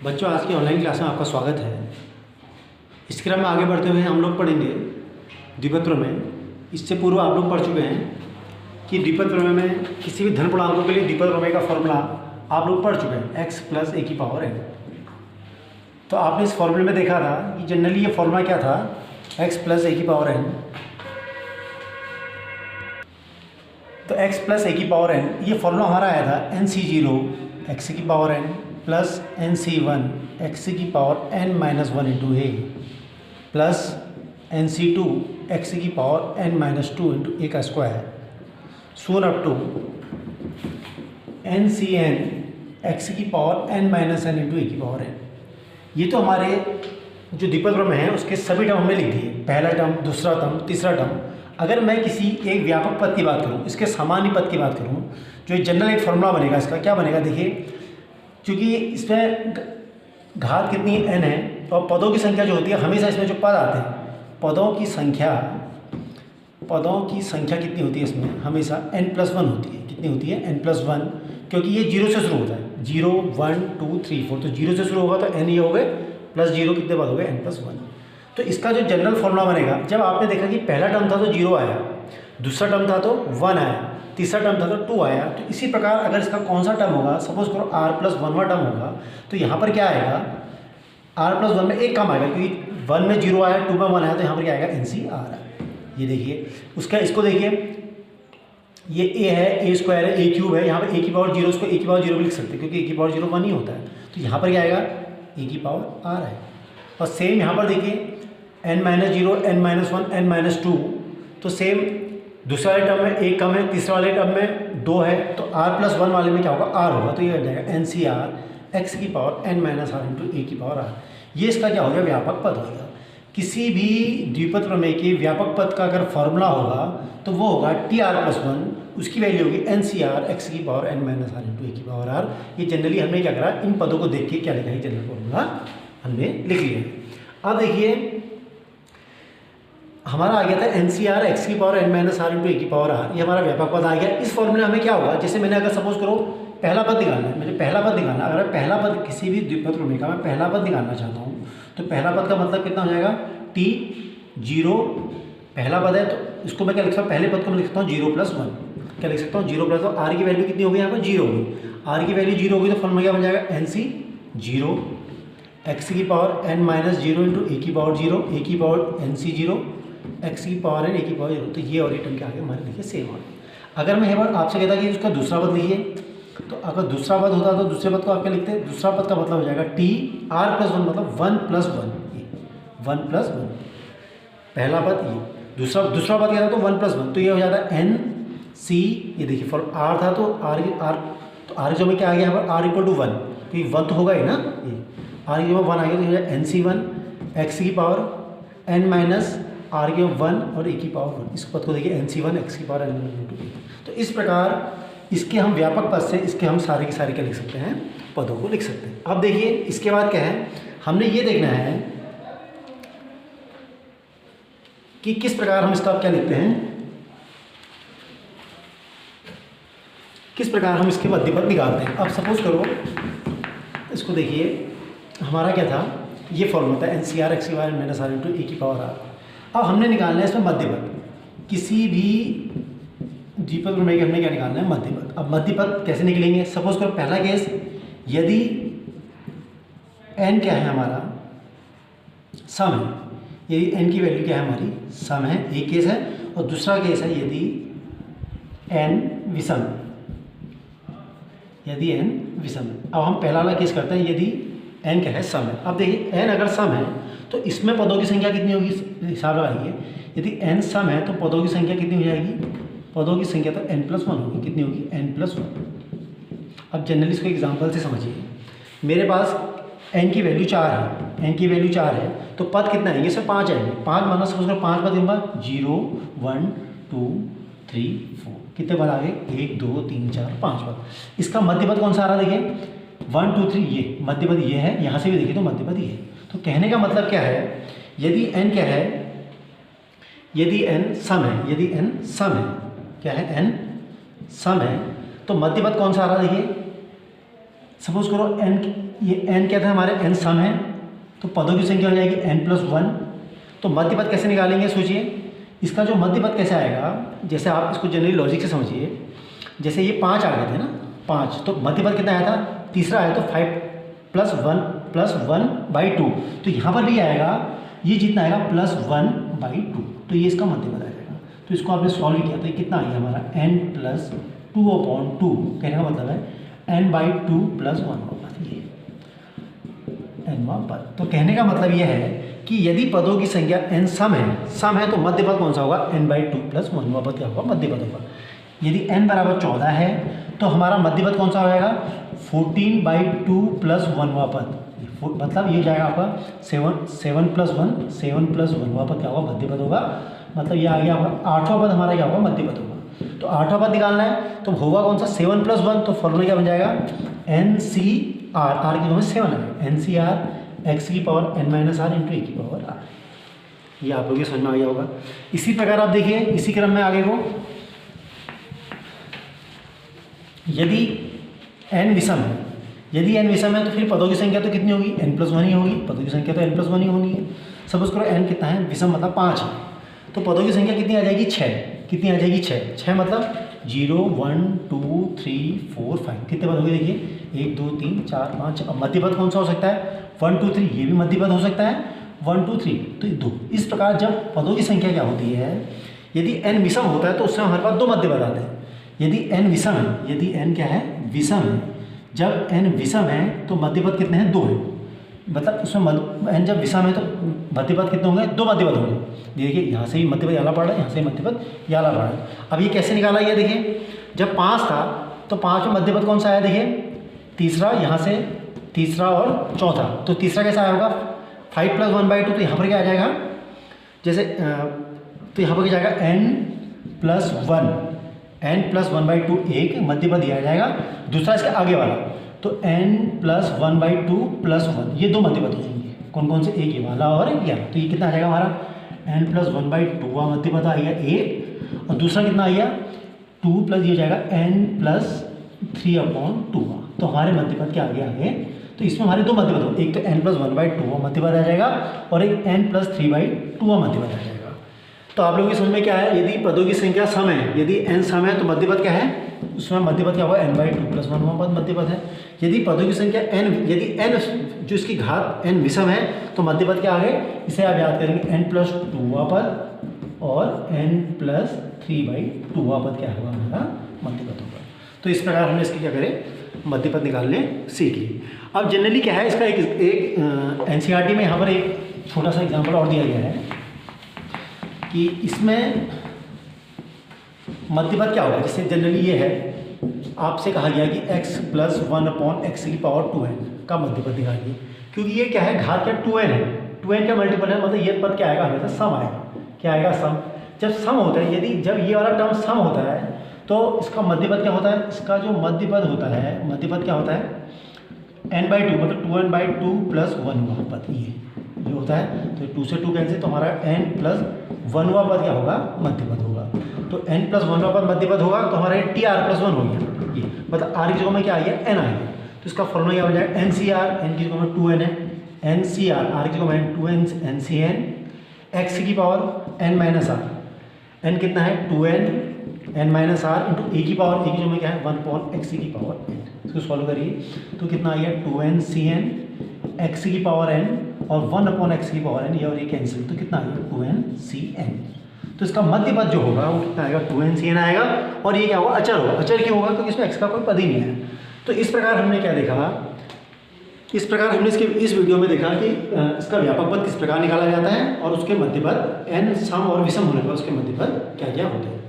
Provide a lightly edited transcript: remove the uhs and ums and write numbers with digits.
बच्चों, आज की ऑनलाइन क्लास में आपका स्वागत है। इस क्रम में आगे बढ़ते हुए हम लोग पढ़ेंगे द्विपद प्रमेय। इससे पूर्व आप लोग पढ़ चुके हैं कि द्विपद प्रमेय में किसी भी धन पूर्णांकों के लिए द्विपद प्रमेय का फॉर्मूला आप लोग पढ़ चुके हैं, x + a⁴n। तो आपने इस फॉर्मूले में देखा था कि जनरली ये फॉर्मूला क्या था, x + a⁴n। तो x + a⁴n ये फॉर्मूला हमारा आया था nc0 x⁴n plus nc1 x⁴n - 1 × a plus nc2 x⁴n - 2 × a का square so on up to ncn x⁴n - n × a⁴n। ये तो हमारे जो द्विपद प्रमेय है उसके सभी टर्म हमने लिख दिए, पहला टर्म, दूसरा टर्म, तीसरा टर्म। अगर मैं किसी एक व्यापक पद की बात करूँ, इसके सामान्य पद की बात करूँ, जो जनरल एक फॉर्मूला बनेगा, इसका क्या बनेगा देखिए। क्योंकि इसमें घात कितनी n है और पदों की संख्या जो होती है, हमेशा इसमें जो पद आते हैं पदों की संख्या कितनी होती है इसमें, हमेशा n+1 होती है। कितनी होती है? n+1, क्योंकि ये 0 से शुरू होता है। 0 1 2 3 4, तो 0 से शुरू होगा तो n ये हो गए +0, कितने पद हो गए? n+1। तो इसका जो जनरल फॉर्मूला बनेगा, जब आपने देखा कि पहला टर्म था तो 0 आया, दूसरा टर्म था तो 1 आया, तीसरा टर्म था तो 2 आया, तो इसी प्रकार अगर इसका कौन सा टर्म होगा, सपोज करो r+1वां टर्म होगा, तो यहाँ पर क्या आएगा, r+1 में एक कम आएगा, क्योंकि 1 में 0 आया, 2 में 1 आया, तो यहाँ पर क्या आएगा? NCR। ये देखिए उसका, इसको देखिए, ये a है, a² है, a³ है, यहाँ पर a⁴0, उसको a⁴0 भी लिख सकते हैं, क्योंकि a⁴0 1 ही होता है। तो यहाँ पर क्या आएगा? a⁴r है। और सेम यहाँ पर देखिए n - 0 n - 1 n - 2, तो सेम दूसरे वाले टर्म में एक कम है, तीसरे वाले टर्म में 2 है, तो r+1 वाले में क्या होगा? r होगा। तो ये हो जाएगा NCR x⁴n - r × a⁴r। ये इसका क्या हो गया? व्यापक पद हो गया। किसी भी द्विपद प्रमेय के व्यापक पद का अगर फॉर्मूला होगा तो वो होगा TR+1, उसकी वैल्यू होगी NCR x⁴n - r × a⁴r। ये जनरली हमने क्या करा, इन पदों को देख के क्या लिखा है, जनरल फॉर्मूला हमने लिख लिया। अब देखिए हमारा आ गया था NCR x⁴n - r × a⁴r, ये हमारा व्यापक पद आ गया। इस फॉर्मूले हमें क्या होगा, जैसे मैंने अगर सपोज करो पहला पद निकालना है, मुझे पहला पद निकालना, अगर पहला पद किसी भी द्विपद प्रमेय का मैं पहला पद निकालना चाहता हूँ, तो पहला पद का मतलब कितना हो जाएगा? T0 पहला पद है, तो इसको मैं क्या लिख सकता हूँ, पहले पद को मैं लिख सकता हूँ 0+1। क्या लिख सकता हूँ? 0+1। r की वैल्यू कितनी होगी यहाँ पर? 0 होगी। r की वैल्यू 0 होगी तो फॉर्मूला क्या बन जाएगा? NC0 x⁴n - 0 × a⁴0 NC0 x⁴n a⁴0। तो ये और ये टर्म क्या आ गया हमारे, देखिए सेम आ गया। अगर मैं यहाँ पर आपसे कहता कि उसका दूसरा पद लिखिए, तो अगर दूसरा पद होता तो दूसरे पद को आप क्या लिखते हैं? दूसरा पद का मतलब हो जाएगा TR+1, मतलब 1+1, ये 1+1 पहला पद, ये दूसरा पद क्या था? तो 1+1, तो ये हो जाता है NC। ये देखिए फॉर R था तो R जो में क्या आ गया यहाँ पर? R = 1, तो ये 1 तो होगा ही ना, ये R की जगह 1 आ गया, तो ये हो जाएगा NC1 x⁴n - r के 1 और a⁴1। इस पद को देखिए NC1 x⁴n × a। तो इस प्रकार इसके हम व्यापक पद से इसके हम सारे के सारे क्या लिख सकते हैं? पदों को लिख सकते हैं। अब देखिए इसके बाद क्या है, हमने ये देखना है कि किस प्रकार हम इसका क्या लिखते हैं, किस प्रकार हम इसके मध्य पद निकालते हैं। अब सपोज करो इसको देखिए, हमारा क्या था, ये फॉर्मूला था NCR x⁴n - r × a⁴r। अब हमने निकालना है इसमें मध्य पद। किसी भी द्विपद प्रमेय के हमने क्या निकालना है? मध्य पद। अब मध्य पद कैसे निकलेंगे? सपोज करो पहला केस, यदि n क्या है हमारा? सम है। यदि n की वैल्यू क्या है हमारी? सम है, एक केस है। और दूसरा केस है यदि n विषम, यदि n विषम है। अब हम पहला वाला केस करते हैं, यदि n क्या है? सम है। अब देखिए n अगर सम है तो इसमें पदों की संख्या कितनी होगी, हिसाब लगाइए। यदि n सम है तो पदों की संख्या कितनी हो जाएगी? पदों की संख्या तो n+1 होगी। कितनी होगी? n+1। अब जनरली इसको एग्जांपल से समझिए। मेरे पास n की वैल्यू 4 है, n की वैल्यू 4 है, तो पद कितना आएंगे? सिर्फ 5 आएंगे। 5 माना सपोज करो 5 पद होगा, 0 1 2 3 4, कितने पद आ गए? 1 2 3 4 5 पद। इसका मध्य पद कौन सा आ रहा है? देखिए 1 2 3, ये मध्य पद ये है, यहाँ से भी देखिए तो मध्य पद ये है। तो कहने का मतलब क्या है, यदि n क्या है, यदि n सम है, यदि n सम है, क्या है? n सम है, तो मध्य पद कौन सा आ रहा है? देखिए सपोज करो n ये n क्या था हमारे n सम है, तो पदों की संख्या हो जाएगी n+1। तो मध्य पद कैसे निकालेंगे सोचिए, इसका जो मध्य पद कैसे आएगा, जैसे आप इसको जनरली लॉजिक से समझिए, जैसे ये 5 आ गए थे ना 5, तो मध्य पद कितना आया था, तीसरा आया तो 5+1+1/2, तो यहाँ पर भी आएगा ये जितना आएगा +1/2, तो ये इसका मध्य पद आ जाएगा। तो इसको आपने सॉल्व किया तो ये कितना आ गया हमारा n+2/2, कहने का मतलब है n/2 + 1/2, ये nवां पद। तो कहने का मतलब यह है कि यदि पदों की संख्या n सम है तो मध्य पद कौन सा होगा, n/2 + 1वां पद क्या होगा, मध्य पद होगा। यदि n = 14 है तो हमारा मध्य पद कौन सा हो जाएगा, 14/2 + 1वां पद, मतलब ये हो जाएगा आपका 7 + 1वां पद क्या होगा, मध्य पद होगा। मतलब ये आ गया आपका 8वां पद हमारा क्या होगा, मध्य पद होगा। तो 8वां पद निकालना है तो होगा कौन सा, 7 + 1, तो फॉर्मूला क्या बन जाएगा, NCR, R की जगह 7 है, NCR x की पावर n - r × a की पावर r। ये आप लोगों की समझ में आ गया होगा। इसी प्रकार आप देखिए इसी क्रम में आगे को, यदि n विषम है तो फिर पदों की संख्या तो कितनी होगी, n+1 ही होगी, पदों की संख्या तो n+1 ही होनी है। सपोज करो n कितना है, विषम मतलब 5 है, तो पदों की संख्या कितनी आ जाएगी, 6। कितनी आ जाएगी, 6 मतलब 0 1 2 3 4 5, कितने पद हो गए देखिए, 1 2 3 4 5। अब मध्य पद कौन सा हो सकता है, 1 2 3, ये भी मध्य पद हो सकता है 1 2 3, तो 2। इस प्रकार जब पदों की संख्या क्या होती है, यदि n विषम होता है तो उसमें हमारे पास 2 मध्य पद आते हैं। यदि n विषम है, यदि n क्या है, विषम है, जब n विषम है तो मध्य पद कितने हैं, 2 हैं। मतलब उसमें n जब विषम है तो मध्य पद कितने होंगे, 2 मध्य पद होंगे। देखिए यहाँ से भी मध्य पद याला पड़ रहा है, यहाँ से मध्य पद याला पड़ रहा है। अब ये कैसे निकाला, ये देखिए जब 5 था तो 5 में मध्य पद कौन सा आया, देखिए तीसरा, यहाँ से तीसरा और चौथा, तो तीसरा कैसा आया होगा, 5 + 1/2, तो यहाँ पर क्या आ जाएगा, जैसे तो यहाँ पर क्या जाएगा n+1 n+1/2 एक मध्य पद दिया जाएगा, दूसरा इसके आगे वाला, तो n+1/2 + 1, ये 2 मध्य पद हो जाएंगे। कौन कौन से, एक ये वाला और एक ये वाला, तो ये कितना आ जाएगा हमारा n+1/2 मध्य पद आ गया 1, और दूसरा कितना आ गया 2 प्लस ये हो जाएगा n+3/2, तो हमारे मध्य पद के आगे आगे, तो इसमें हमारे 2 मध्य पद होंगे, एक तो n+1/2 मध्य पद आ जाएगा और एक n+3/2 मध्य पद आ जाएगा। तो आप लोगों की समझ में क्या है, यदि पदों की संख्या सम है, यदि n सम है तो मध्य पद क्या है, उसमें मध्य पद क्या होगा, n/2 + 1वां पद मध्य पद है। यदि पदों की संख्या n, यदि n जो इसकी घात n विषम है तो मध्य पद क्या आ गए, इसे आप याद करेंगे n+2वां पद और n+3/2वां पद क्या होगा, हमारा मध्य पद होगा। तो इस प्रकार हमने इसकी क्या करें, मध्य पद निकालने सीखी। अब जनरली क्या है, इसका एक NCERT में यहाँ पर एक छोटा सा एग्जाम्पल और दिया गया है कि इसमें मध्य पद क्या होगा। जैसे जनरली ये है, आपसे कहा गया कि x + 1/x⁴n का मध्य पद निकालिए, क्योंकि ये क्या है, घात क्या 2n है, 2n का मल्टीपल है, मतलब ये पद क्या आएगा, हमेशा सम आएगा। क्या आएगा, सम। जब सम होता है, यदि जब ये वाला टर्म सम होता है तो इसका मध्य पद क्या होता है, इसका जो मध्य पद होता है, मध्य पद क्या होता है n/2, मतलब 2n/2 + 1वां पद, ये जो होता है, तो 2 से 2 कैंसिल, तो हमारा n+1वां पद क्या होगा, मध्य पद होगा। तो n+1वां पद मध्य पद होगा, तो हमारा tr+1 हो गया, ये मतलब r की जगह में क्या आ गया, n आ गया। तो इसका फॉर्मूला क्या हो जाएगा, NCR, n की जगह में 2n है, NCR, r की जगह में 2n, NCN x की पावर n - r, n कितना है 2n n - r × a की पावर, a की जगह में क्या है 1/x की पावर n। इसको सॉल्व करिए तो कितना आ गया 2nCn x की पावर n और 1/x की पावर n, ये और ये कैंसिल, तो कितना आ गया 2nCn। तो इसका मध्य पद जो होगा वो कितना आएगा, 2nCn आएगा, और ये क्या होगा, अचर होगा। अचर क्यों होगा, क्योंकि इसमें x का कोई पद ही नहीं है। तो इस प्रकार हमने क्या देखा, इस प्रकार हमने इस वीडियो में देखा कि इसका व्यापक पद किस प्रकार निकाला जाता है और उसके मध्य पद n सम और विषम होने पर उसके मध्य पद क्या क्या होते हैं।